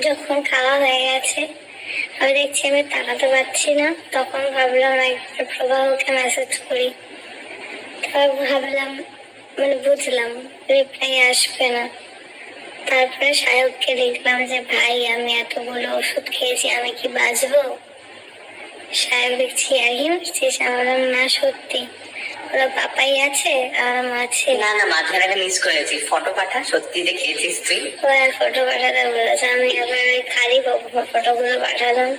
যখন খাওয়া হয়ে গেছে আমি দেখছি আমি তাকাতে পারছি না, তখন ভাবলাম একবার প্রবাহকে মেসেজ করি। তারপর ভাবলাম, মানে বুঝলাম রিপ্লাই আসবে না। তারপরে সায়ককে লিখলাম যে ভাই আমি এতগুলো ওষুধ খেয়েছি, আমি কি বাঁচবো? সায়ক দেখছি আগে মিশছিস। আমি বললাম না সত্যি। ওরা পাপাই আছে আর আছে। না না, মাঝখানে একটা মিস করেছি, ফটো পাঠা, সত্যি যে খেয়েছিস তুই। ওরা ফটো পাঠাতে বলেছে, আমি আবার ওই খালি ফটোগুলো পাঠালাম।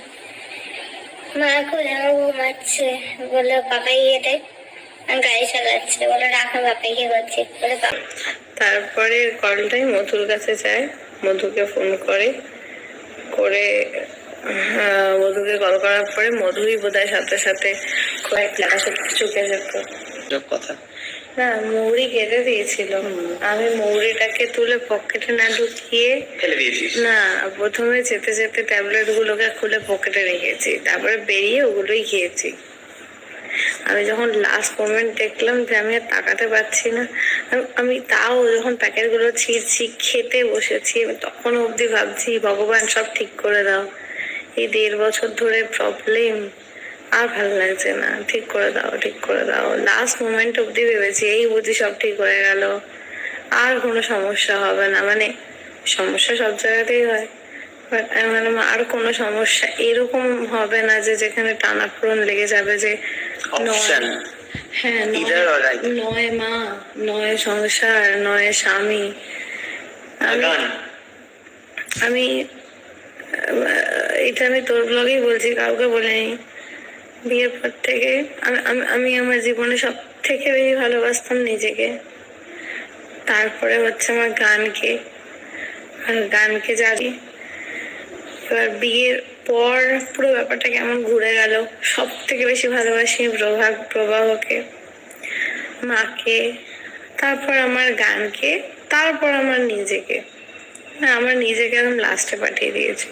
মা খুঁজে ঘুমাচ্ছে, বললো পাপাই এটাই গাড়ি চালাচ্ছে, বলে রাখো বাপাই কি করছে বলে। তারপরে কলটাই মধুর কাছে যায়, মধুকে ফোন করে মধুকে কল করার পরে মধুই বোধহয় সাথে সাথে চুকে যেত কথা। না, মৌরি কেটে দিয়েছিল, আমি মৌরিটাকে তুলে পকেটে না ঢুকিয়ে ফেলে দিয়েছিস? না, প্রথমে যেতে যেতে ট্যাবলেট গুলোকে খুলে পকেটে রেখেছি, তারপরে বেরিয়ে ওগুলোই খেয়েছি। আমি যখন লাস্ট মোমেন্ট দেখলাম যে আমি আর তাকাতে পারছি না, আমি তাও যখন প্যাকেট গুলো ছিঁড়ছি, খেতে বসেছি, তখন অব্দি ভাবছি ভগবান সব ঠিক করে দাও, এই 1.5 বছর ধরে প্রবলেম, আর ভালো লাগছে না, ঠিক করে দাও ঠিক করে দাও। লাস্ট মোমেন্ট অব্দি ভেবেছি এই বুঝি সব ঠিক হয়ে গেল, আর কোনো সমস্যা হবে না। মানে সমস্যা সব জায়গাতেই হয়, মানে আর কোনো সমস্যা এরকম হবে না যে যেখানে টানাপোড়েন লেগে যাবে যে হ্যাঁ নয় মা, নয় সংসার, নয় স্বামী। আমি এটা আমি তোর ব্লগেই বলছি, কাউকে বলিনি। বিয়ের পর থেকে আমি আমার জীবনে সব থেকে বেশি ভালোবাসতাম নিজেকে, তারপরে হচ্ছে আমার গানকে, আর গানকে জানি। এবার বিয়ের পর পুরো ব্যাপারটা কেমন ঘুরে গেল, সব থেকে বেশি ভালোবাসি প্রবাহকে, মাকে, তারপর আমার গানকে, তারপর আমার নিজেকে। না, আমার নিজেকে একদম লাস্টে পাঠিয়ে দিয়েছি।